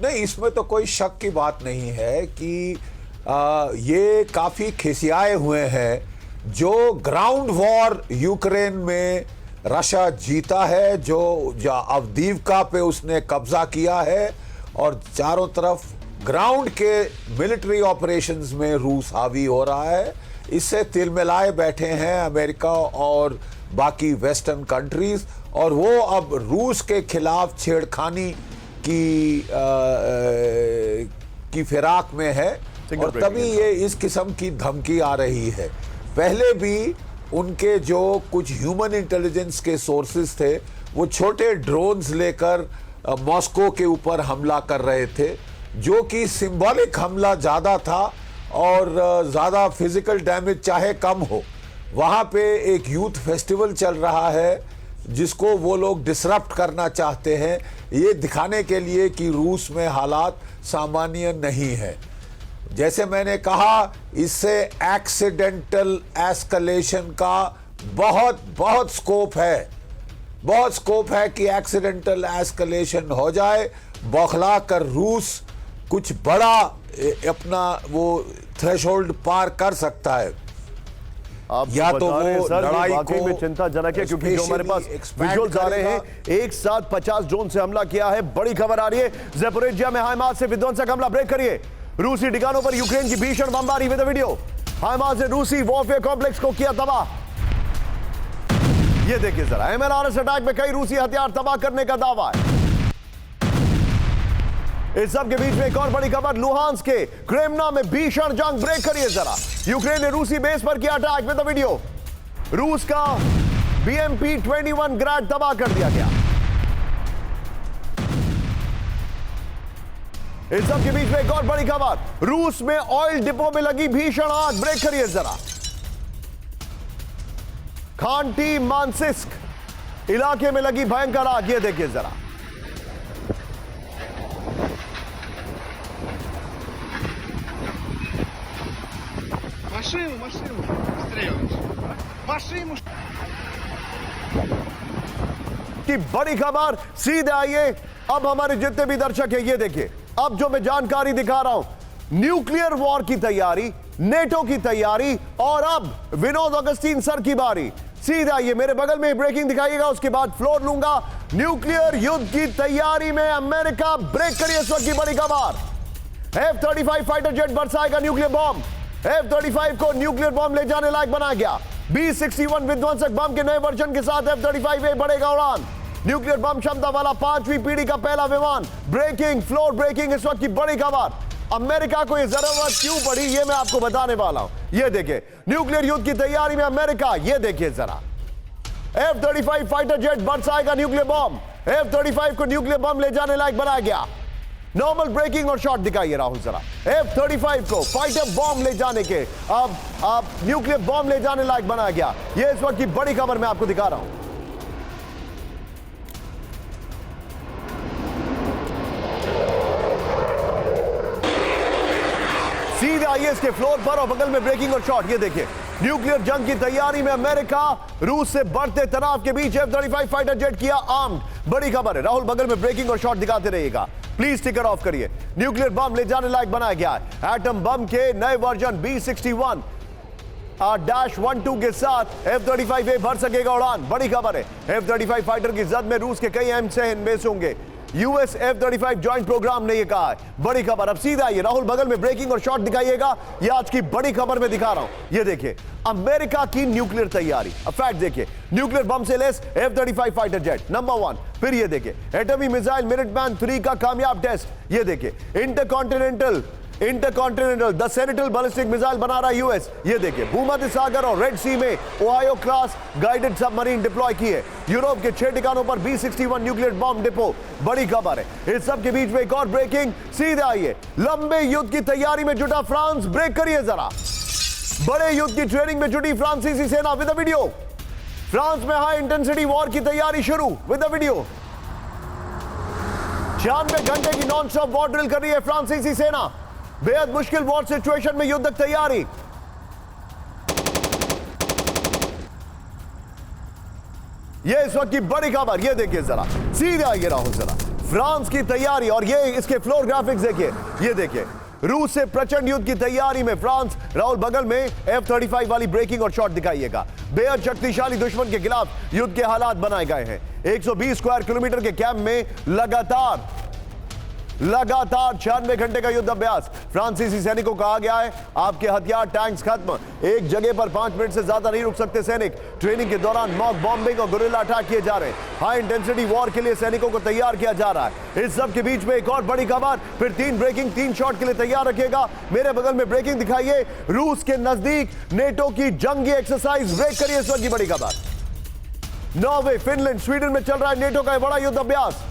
B: नहीं, इसमें तो कोई शक की बात नहीं है कि ये काफी खिसियाए हुए हैं। जो ग्राउंड वॉर यूक्रेन में रशिया जीता है, जो अवदीवका पे उसने कब्जा किया है, और चारों तरफ ग्राउंड के मिलिट्री ऑपरेशंस में रूस हावी हो रहा है, इससे तिलमिलाए बैठे हैं अमेरिका और बाकी वेस्टर्न कंट्रीज, और वो अब रूस के खिलाफ छेड़खानी की फिराक में है, और तभी ये इस किस्म की धमकी आ रही है। पहले भी उनके जो कुछ ह्यूमन इंटेलिजेंस के सोर्सेज थे, वो छोटे ड्रोन्स लेकर मॉस्को के ऊपर हमला कर रहे थे, जो कि सिंबॉलिक हमला ज़्यादा था और ज़्यादा फिजिकल डैमेज चाहे कम हो। वहाँ पे एक यूथ फेस्टिवल चल रहा है जिसको वो लोग डिसरप्ट करना चाहते हैं, ये दिखाने के लिए कि रूस में हालात सामान्य नहीं है। जैसे मैंने कहा, इससे एक्सीडेंटल एस्केलेशन का बहुत स्कोप है, बहुत स्कोप है कि एक्सीडेंटल एस्केलेशन हो जाए, बौखला कर रूस कुछ बड़ा अपना वो थ्रेशोल्ड पार कर सकता है।
A: आप
B: या तो वो लड़ाई
A: वाकई में चिंताजनक है, क्योंकि जो हमारे पास विजुअल्स आ रहे हैं, एक साथ 50 ड्रोन से हमला किया है। बड़ी खबर आ रही है, ज़ेपोरिजिया में हाइमार्स से विध्वंसक हमला। ब्रेक करिए। रूसी ठिकानों पर यूक्रेन की भीषण बमबारी विद वीडियो। हाइमार्स ने रूसी वॉरफेयर कॉम्प्लेक्स को किया तबाह। ये देखिए जरा, एमएलआरएस अटैक में कई रूसी हथियार तबाह करने का दावा है। इस सब के बीच में एक और बड़ी खबर, लुहांस के क्रेमना में भीषण जंग। ब्रेक करिए जरा। यूक्रेन ने रूसी बेस पर किया अटैक विद वीडियो। रूस का BMP-21 ग्रैड तबाह कर दिया गया। इस सब के बीच में एक और बड़ी खबर, रूस में ऑयल डिपो में लगी भीषण आग। ब्रेक करिए जरा। खांटी मांसिस्क इलाके में लगी भयंकर आग। ये देखिए जरा।
D: Машину, быстрее. Машину.
A: की बड़ी खबर, सीधे आइए। अब हमारे जितने भी दर्शक हैं, ये देखिए, अब जो मैं जानकारी दिखा रहा हूं, न्यूक्लियर वॉर की तैयारी, नेटो की तैयारी, और अब विनोद अगस्तीन सर की बारी। सीधा आइए, मेरे बगल में ब्रेकिंग दिखाइएगा, उसके बाद फ्लोर लूंगा। न्यूक्लियर युद्ध की तैयारी में अमेरिका। ब्रेक करिए इस वक्त की बड़ी खबर, F-35 फाइटर जेट बरसाएगा न्यूक्लियर बॉम्ब। F-35 को न्यूक्लियर बॉम्ब ले जाने लायक बनाया गया। B-61 विध्वंसक बम के नए वर्जन के साथ F-35A बढ़ेगा उड़ान। न्यूक्लियर बम क्षमता वाला 5वीं पीढ़ी का पहला विमान। ब्रेकिंग, फ्लोर ब्रेकिंग इस वक्त की बड़ी खबर। अमेरिका को यह जरूरत क्यों पड़ी, यह मैं आपको बताने वाला हूं। यह देखिए, न्यूक्लियर युद्ध की तैयारी में अमेरिका। यह देखिए जरा, F-35 फाइटर जेट बरसाएगा न्यूक्लियर बॉम्ब। F-35 को न्यूक्लियर बम ले जाने लायक बनाया गया। नॉर्मल ब्रेकिंग और शॉट दिखाइए राहुल जरा। F-35 को फाइटर बॉम्ब ले जाने के, अब न्यूक्लियर बॉम्ब ले जाने लायक बनाया गया। यह इस वक्त की बड़ी खबर मैं आपको दिखा रहा हूं। सीधे आइए इसके फ्लोर पर, और बगल में ब्रेकिंग और शॉट। ये देखिए, न्यूक्लियर जंग की तैयारी में अमेरिका। रूस से बढ़ते तनाव के बीच F-35 फाइटर जेट किया आर्म्ड। बड़ी खबर है। राहुल बगल में ब्रेकिंग और शॉट दिखाते रहिएगा, प्लीज स्टिकर ऑफ करिए। न्यूक्लियर बम ले जाने लायक बनाया गया है। एटम बम के नए वर्जन B-61 -12 के साथ F-35A भर सकेगा उड़ान। बड़ी खबर है, F-35 फाइटर की जद में रूस के कई अहम शहर बेस होंगे। US F-35 ज्वाइंट प्रोग्राम ने यह कहा है। बड़ी खबर। अब सीधा आइए, राहुल बगल में ब्रेकिंग और शॉट दिखाइएगा। यह आज की बड़ी खबर मैं दिखा रहा हूं। यह देखिए, अमेरिका की न्यूक्लियर तैयारी। अब फैक्ट देखिए, न्यूक्लियर बम से less F-35 fighter jet number 1। फिर ये देखिए, एटमी मिसाइल मिनटमैन 3 का कामयाब टेस्ट। ये देखिए, इंटरकॉन्टिनेंटल द सेनेटल बैलिस्टिक मिसाइल बना रहा है US। ये देखिए, भूमध्य सागर और रेड सी में Ohio class guided submarine deploy की है। यूरोप के 6 ठिकानों पर B-61 न्यूक्लियर बॉम्ब डिपो। बड़ी खबर है। इस सब के बीच में एक और ब्रेकिंग। सीधे आइए, लंबे युद्ध की तैयारी में जुटा फ्रांस। ब्रेक करिए जरा। बड़े युद्ध की ट्रेनिंग में जुटी फ्रांसीसी सेना विद वीडियो। फ्रांस में हाई इंटेंसिटी वॉर की तैयारी शुरू विद द वीडियो। 96 घंटे की नॉन स्टॉप वॉर ड्रिल कर रही है फ्रांसीसी सेना। बेहद मुश्किल वॉर सिचुएशन में युद्ध तैयारी। ये इस वक्त की बड़ी खबर, ये देखिए जरा, सीधा ये रहा जरा फ्रांस की तैयारी, और ये इसके फ्लोर ग्राफिक्स देखिए। ये देखिए रूस से प्रचंड युद्ध की तैयारी में फ्रांस। राहुल बगल में F-35 वाली ब्रेकिंग और शॉट दिखाइएगा। बेहद शक्तिशाली दुश्मन के खिलाफ युद्ध के हालात बनाए गए हैं। 120 स्क्वायर किलोमीटर के कैंप में लगातार 96 घंटे का युद्ध अभ्यास। फ्रांसीसी सैनिकों को कहा गया है आपके हथियार टैंक्स खत्म, एक जगह पर 5 मिनट से ज्यादा नहीं रुक सकते सैनिक। ट्रेनिंग के दौरान मॉक बॉम्बिंग और गुरिल्ला अटैक किए जा रहे हैं। हाई इंटेंसिटी वॉर के लिए सैनिकों को तैयार किया जा रहा है। इस सब के बीच में एक और बड़ी खबर, फिर 3 ब्रेकिंग 3 शॉट के लिए तैयार रखिएगा। मेरे बगल में ब्रेकिंग दिखाइए। रूस के नजदीक नेटो की जंगी एक्सरसाइज ब्रेक करिए। इस वक्त की बड़ी खबर, नॉर्वे, फिनलैंड, स्वीडन में चल रहा है नेटो का बड़ा युद्ध अभ्यास।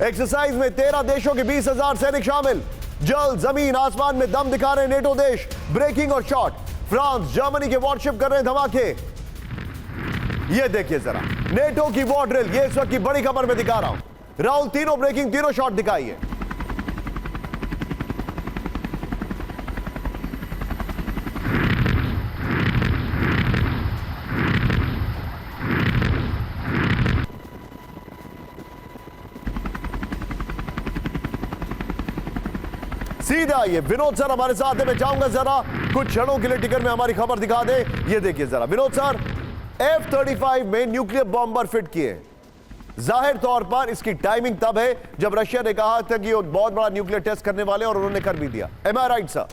A: एक्सरसाइज में 13 देशों के 20,000 सैनिक शामिल। जल, जमीन, आसमान में दम दिखा रहे नेटो देश। ब्रेकिंग और शॉट। फ्रांस, जर्मनी के वॉरशिप कर रहे हैं धमाके। ये देखिए जरा नेटो की वॉर ड्रिल, ये इस वक्त की बड़ी खबर में दिखा रहा हूं। राहुल, तीनों ब्रेकिंग, तीनों शॉट दिखाइए। सीधा ये विनोद सर हमारे साथ है। मैं चाहूंगा जरा कुछ क्षणों के लिए टिकर में हमारी खबर दिखा दे। ये देखिए जरा विनोद सर, F-35 में न्यूक्लियर बॉम्बर फिट किए। जाहिर तौर पर इसकी टाइमिंग तब है जब रशिया ने कहा था कि वो बहुत बड़ा न्यूक्लियर टेस्ट करने वाले, और उन्होंने कर भी दिया। एम आई राइट सर?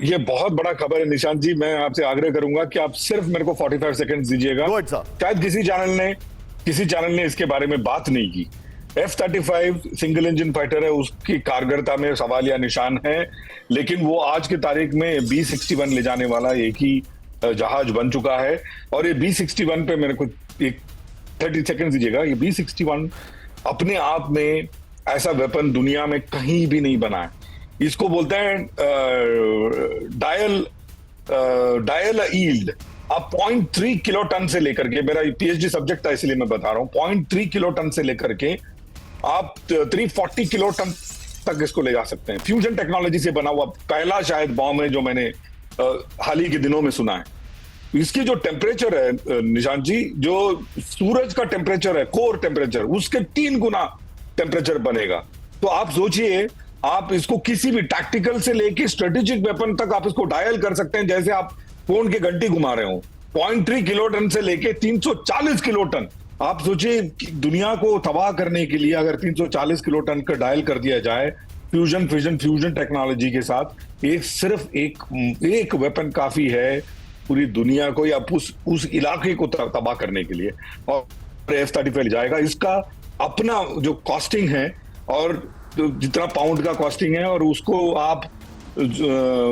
C: ये बहुत बड़ा खबर है निशांत जी। मैं आपसे आग्रह करूंगा कि आप सिर्फ मेरे को 45 सेकंड दीजिएगा।
A: Good, sir.
C: शायद किसी चैनल ने इसके बारे में बात नहीं की। F-35 सिंगल इंजन फाइटर है, उसकी कारगरता में सवाल या निशान है, लेकिन वो आज की तारीख में B-61 ले जाने वाला एक ही जहाज बन चुका है। और ये B-61 पे मेरे को एक 30 सेकंड दीजिएगा। ये B-61 अपने आप में ऐसा वेपन दुनिया में कहीं भी नहीं बना है। इसको बोलते हैं डायल ईल्ड। आप 0.3 किलो टन से लेकर के, मेरा PhD सब्जेक्ट था इसलिए मैं बता रहा हूं, 0.3 किलो टन से लेकर के आप 340 किलो टन तक इसको ले जा सकते हैं। फ्यूजन टेक्नोलॉजी से बना हुआ पहला शायद बॉम्ब है जो मैंने हाल ही के दिनों में सुना है। इसकी जो टेम्परेचर है निशांत जी, जो सूरज का टेम्परेचर है, कोर टेम्परेचर, उसके 3 गुना टेम्परेचर बनेगा। तो आप सोचिए, आप इसको किसी भी टैक्टिकल से लेके स्ट्रेटेजिक वेपन तक आप इसको डायल कर सकते हैं, जैसे आप फोन की घंटी घुमा रहे हो। 0.3 किलो टन से लेके 340 किलो टन। आप सोचिए दुनिया को तबाह करने के लिए अगर 340 किलो टन का डायल कर दिया जाए फ्यूजन टेक्नोलॉजी के साथ, सिर्फ एक वेपन काफी है पूरी दुनिया को या उस इलाके को तबाह करने के लिए। और F-35 जाएगा। इसका अपना जो कॉस्टिंग है, और जितना पाउंड का कॉस्टिंग है, और उसको आप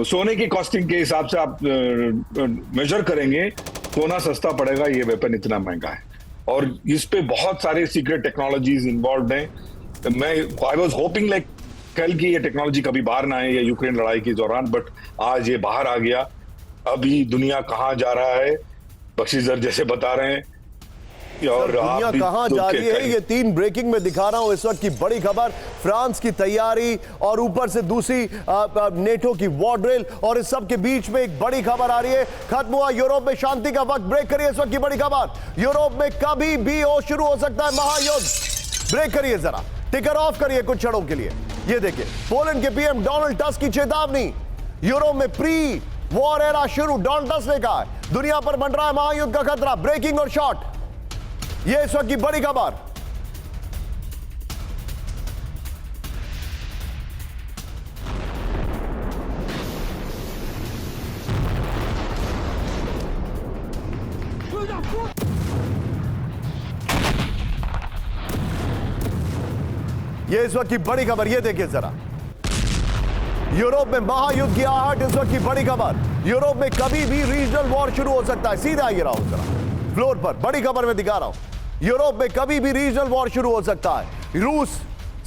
C: सोने की कॉस्टिंग के हिसाब से आप मेजर करेंगे, सोना सस्ता पड़ेगा, ये वेपन इतना महंगा है। और इस पे बहुत सारे सीक्रेट टेक्नोलॉजीज इन्वॉल्व हैं। आई वाज होपिंग लाइक कल की ये टेक्नोलॉजी कभी बाहर ना आए, ये यूक्रेन लड़ाई के दौरान, बट आज ये बाहर आ गया। अभी दुनिया कहाँ जा रहा है, बख्शीसर जैसे बता रहे हैं, और
A: दुनिया कहां जा रही है, ये 3 ब्रेकिंग में दिखा रहा हूं इस वक्त की बड़ी खबर। फ्रांस की तैयारी और ऊपर से दूसरी नेटो की वॉर ड्रिल, और इस सब के बीच में एक बड़ी खबर आ रही है। खत्म हुआ यूरोप में शांति का वक्त। ब्रेक करिए इस वक्त की बड़ी खबर। यूरोप में कभी भी शुरू हो सकता है महायुद्ध। ब्रेक करिए जरा, टिकर ऑफ करिए कुछ क्षणों के लिए। ये देखिए पोलैंड के पीएम डोनाल्ड टस्क की चेतावनी। यूरोप में प्री वॉर एरा शुरू, डोनाल्ड टस्क ने कहा है। दुनिया पर बन रहा है महायुद्ध का खतरा। ब्रेकिंग और शॉट, ये इस वक्त की बड़ी खबर। ये इस वक्त की बड़ी खबर, ये देखिए जरा। यूरोप में महायुद्ध की आहट, इस वक्त की बड़ी खबर। यूरोप में कभी भी रीजनल वॉर शुरू हो सकता है। सीधा ये रहा जरा फ्लोर पर, बड़ी खबर में दिखा रहा हूं। यूरोप में कभी भी रीजनल वॉर शुरू हो सकता है। रूस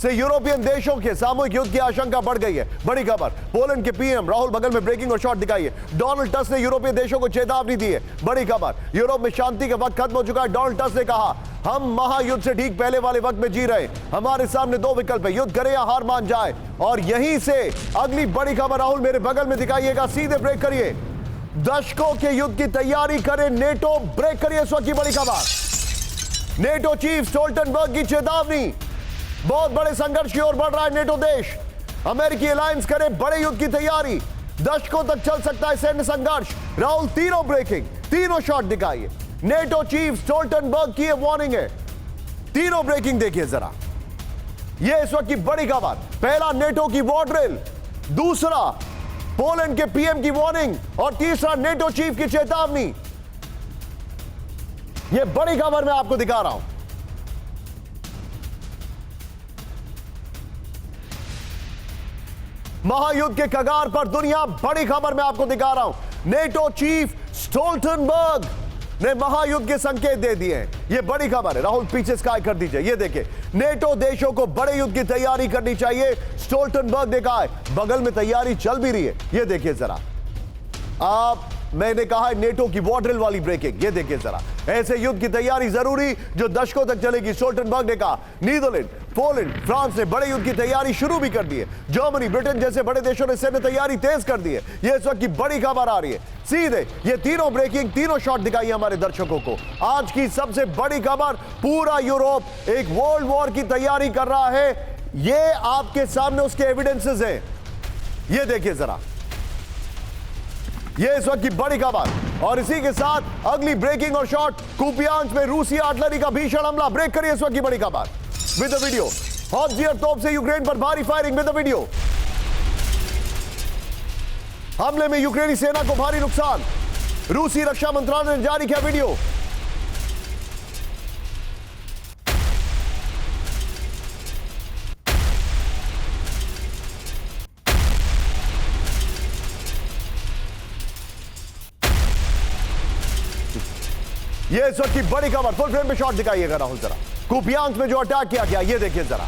A: से यूरोपियन देशों के सामूहिक युद्ध की आशंका बढ़ गई है। बड़ी खबर, पोलैंड के पीएम राहुल बगल में ब्रेकिंग और शॉट दिखाई है। डोनाल्ड टस्क ने यूरोपीय देशों को चेतावनी दी है। बड़ी खबर, यूरोप में शांति का वक्त खत्म हो चुका है। डोनाल्ड टस्क ने कहा, हम महायुद्ध से ठीक पहले वाले वक्त में जी रहे, हमारे सामने दो विकल्प है, युद्ध करें या हार मान जाए। और यहीं से अगली बड़ी खबर राहुल मेरे बगल में दिखाइएगा, सीधे ब्रेक करिए। दशकों के युद्ध की तैयारी करे नेटो, ब्रेक करिए इस वक्त की बड़ी खबर। नेटो चीफ स्टोल्टनबर्ग की चेतावनी, बहुत बड़े संघर्ष की ओर बढ़ रहा है नेटो देश। अमेरिकी अलायंस करे बड़े युद्ध की तैयारी, दशकों तक चल सकता है सैन्य संघर्ष। राहुल तीनों ब्रेकिंग, तीनों शॉट दिखाइए। नेटो चीफ स्टोल्टनबर्ग की वार्निंग है, तीनों ब्रेकिंग देखिए जरा। यह इस वक्त की बड़ी खबर, पहला नेटो की वॉर ड्रिल, दूसरा पोलैंड के पीएम की वार्निंग और तीसरा नेटो चीफ की चेतावनी। यह बड़ी खबर मैं आपको दिखा रहा हूं। महायुद्ध के कगार पर दुनिया, बड़ी खबर मैं आपको दिखा रहा हूं। नेटो चीफ स्टोल्टनबर्ग ने महायुद्ध के संकेत दे दिए हैं। यह बड़ी खबर है। राहुल पीछे स्काई कर दीजिए। यह देखिए, नेटो देशों को बड़े युद्ध की तैयारी करनी चाहिए, स्टोल्टनबर्ग ने कहा है। बगल में तैयारी चल भी रही है, यह देखिए जरा। मैंने कहा है नेटो की वॉर ड्रिल वाली ब्रेकिंग, ये देखिए जरा। ऐसे युद्ध की तैयारी जरूरी जो दशकों तक चलेगी, स्टोल्टनबर्ग ने कहा। नीदरलैंड, पोलैंड, फ्रांस ने बड़े युद्ध की तैयारी शुरू भी कर दी है। जर्मनी, ब्रिटेन जैसे बड़े देशों ने सैन्य तैयारी तेज कर दी है। ये इस वक्त की बड़ी खबर आ रही है। सीधे ये तीनों ब्रेकिंग, तीनों शॉट दिखाई हमारे दर्शकों को। आज की सबसे बड़ी खबर, पूरा यूरोप एक वर्ल्ड वॉर की तैयारी कर रहा है। ये आपके सामने उसके एविडेंसेस हैं, ये देखिए जरा। ये इस वक्त की बड़ी खबर। और इसी के साथ अगली ब्रेकिंग और शॉट, कुपियांस में रूसी आर्टिलरी का भीषण हमला। ब्रेक करिए इस वक्त की बड़ी खबर विद द वीडियो। हॉटजियर तोप से यूक्रेन पर भारी फायरिंग विद द वीडियो। हमले में यूक्रेनी सेना को भारी नुकसान, रूसी रक्षा मंत्रालय ने जारी किया वीडियो। ये इस वक्त की बड़ी खबर, फुल फ्रेम में शॉट दिखाइएगा राहुल जरा। कुपियांस में जो अटैक किया गया, ये देखिए जरा।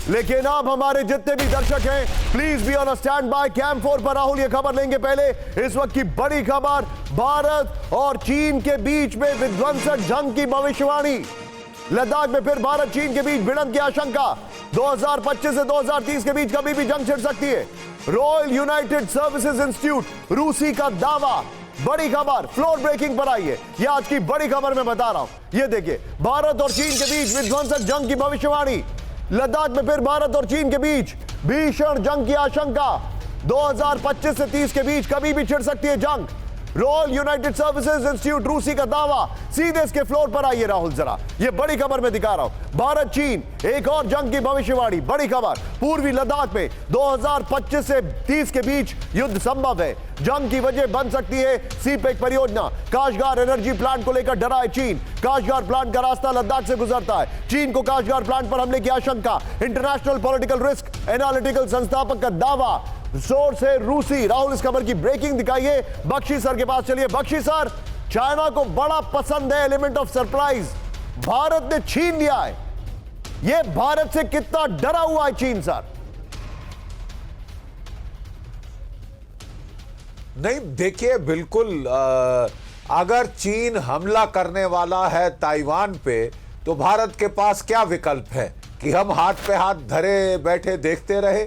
A: लेकिन अब हमारे जितने भी दर्शक हैं, please be on stand by. Cam 4 पर राहुल ये खबर लेंगे। पहले इस वक्त की बड़ी खबर, भारत और चीन के बीच में विध्वंसक जंग की भविष्यवाणी। लद्दाख में फिर भारत चीन के बीच भिड़ंत की आशंका। 2025 से 2030 के बीच कभी भी जंग छिड़ सकती है। रॉयल यूनाइटेड सर्विसेज इंस्टीट्यूट रूसी का दावा। बड़ी खबर फ्लोर ब्रेकिंग पर आई है। यह आज की बड़ी खबर मैं बता रहा हूं। यह देखिए, भारत और चीन के बीच विध्वंसक जंग की भविष्यवाणी। लद्दाख में फिर भारत और चीन के बीच भीषण जंग की आशंका। 2025 से 30 के बीच कभी भी छिड़ सकती है जंग। रॉयल यूनाइटेड सर्विसेज इंस्टीट्यूट रूसी का दावा। सीधे इसके फ्लोर पर आइए राहुल जरा। यह बड़ी खबर मैं दिखा रहा हूं। भारत चीन एक और जंग की भविष्यवाणी। बड़ी खबर, पूर्वी लद्दाख में 2025 से 30 के बीच युद्ध संभव है। जंग की वजह बन सकती है सीपेक परियोजना। काशगार एनर्जी प्लांट को लेकर डरा है चीन। काशगार प्लांट का रास्ता लद्दाख से गुजरता है। चीन को काशगार प्लांट पर हमले की आशंका। इंटरनेशनल पॉलिटिकल रिस्क एनालिटिकल संस्थापक का दावा, सोर्स है रूसी। राहुल इस खबर की ब्रेकिंग दिखाइए। बख्शी सर के पास चलिए। बख्शी सर, चाइना को बड़ा पसंद है एलिमेंट ऑफ सरप्राइज। भारत ने छीन लिया है। यह भारत से कितना डरा हुआ है चीन सर?
B: नहीं, देखिए, बिल्कुल अगर चीन हमला करने वाला है ताइवान पे, तो भारत के पास क्या विकल्प है कि हम हाथ पे हाथ धरे बैठे देखते रहे,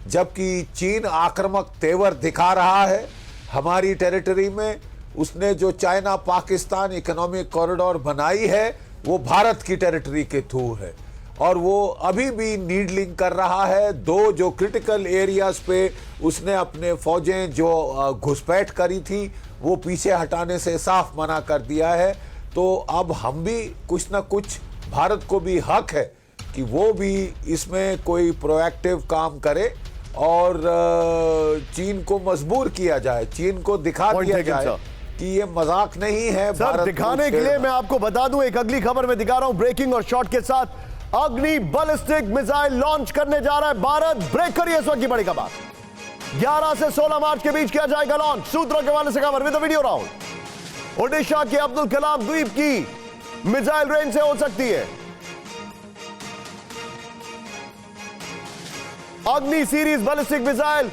B: जबकि चीन आक्रामक तेवर दिखा रहा है हमारी टेरिटरी में। उसने जो चाइना पाकिस्तान इकोनॉमिक कॉरिडोर बनाई है, वो भारत की टेरिटरी के थ्रू है और वो अभी भी नीडलिंग कर रहा है। दो जो क्रिटिकल एरियाज पे उसने अपने फौजें जो घुसपैठ करी थी, वो पीछे हटाने से साफ मना कर दिया है। तो अब हम भी कुछ ना कुछ, भारत को भी हक है कि वो भी इसमें कोई प्रोएक्टिव काम करे और चीन को मजबूर किया जाए, चीन को दिखा दिया जाए कि ये मजाक नहीं है।
A: सर, दिखाने के लिए मैं आपको बता दूं, एक अगली खबर में दिखा रहा हूं ब्रेकिंग और शॉट के साथ। अग्नि बैलिस्टिक मिसाइल लॉन्च करने जा रहा है भारत। ब्रेक करिए इस वक्त की बड़ी खबर। 11 से 16 मार्च के बीच किया जाएगा लॉन्च। सूत्रों के हवाले से खबर विद वीडियो राहुल। ओडिशा के अब्दुल कलाम द्वीप की मिसाइल रेंज से हो सकती है। अग्नि सीरीज बैलिस्टिक मिसाइल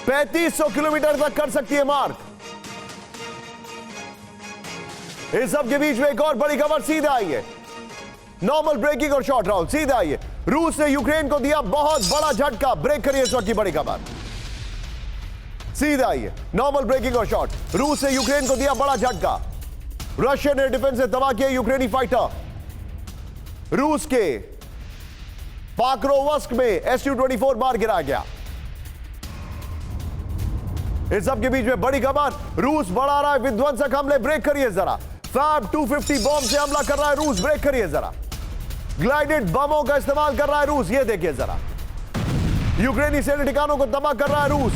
A: 3500 किलोमीटर तक कर सकती है मार्क। इस सब के बीच में एक और बड़ी खबर सीधा आई है, नॉर्मल ब्रेकिंग और शॉर्ट राउंड। सीधा आई है, रूस ने यूक्रेन को दिया बहुत बड़ा झटका। ब्रेक करिए इस वक्त की बड़ी खबर। सीधा आई है, नॉर्मल ब्रेकिंग और शॉर्ट। रूस ने यूक्रेन को दिया बड़ा झटका। रशियन एयर डिफेंस ने तबाह किया यूक्रेनी फाइटर। रूस के पाक्रोवस्क में Su-24 मार गिराया गया। इस सब के बीच में बड़ी खबर, रूस बढ़ा रहा है विध्वंसक हमले। ब्रेक करिए जरा। फैब 250 बॉम्ब से हमला कर रहा है रूस। ब्रेक करिए जरा। ग्लाइडेड बमों का इस्तेमाल कर रहा है रूस। ये देखिए जरा, यूक्रेनी सैन्य ठिकानों को तबाह कर रहा है रूस।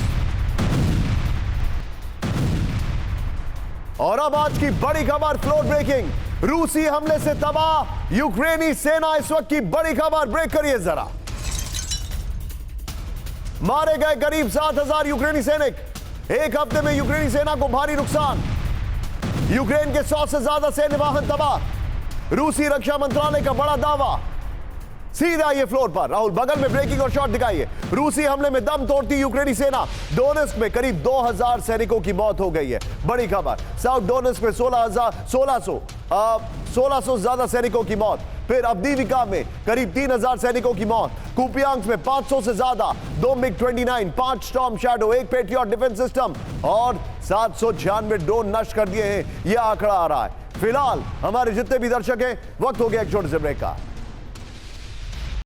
A: और अब आज की बड़ी खबर, फ्लोर ब्रेकिंग, रूसी हमले से तबाह यूक्रेनी सेना। इस वक्त की बड़ी खबर, ब्रेक करिए जरा। मारे गए करीब 7000 यूक्रेनी सैनिक। एक हफ्ते में यूक्रेनी सेना को भारी नुकसान। यूक्रेन के 100 से ज्यादा सैन्य वाहन तबाह। रूसी रक्षा मंत्रालय का बड़ा दावा। सीधा ये फ्लोर पर राहुल, बगल में ब्रेकिंग और शॉट दिखाइए। रूसी हमले में दम तोड़ती यूक्रेनी सेना। डोनेस्क में करीब 2000 सैनिकों की मौत हो गई है। बड़ी खबर, साउथ डोनेस्क में 1600 ज्यादा सैनिकों की मौत। फिर अब्दीविका में करीब 3000 सैनिकों की मौत। कुपियांस्क में 500 से ज्यादा, 2 MiG-29, 5 storm shadow, 1 patriot defence system और 796 ड्रोन नष्ट कर दिए हैं। यह आंकड़ा आ रहा है। फिलहाल हमारे जितने भी दर्शक हैं, वक्त हो गया एक छोटे से ब्रेक का।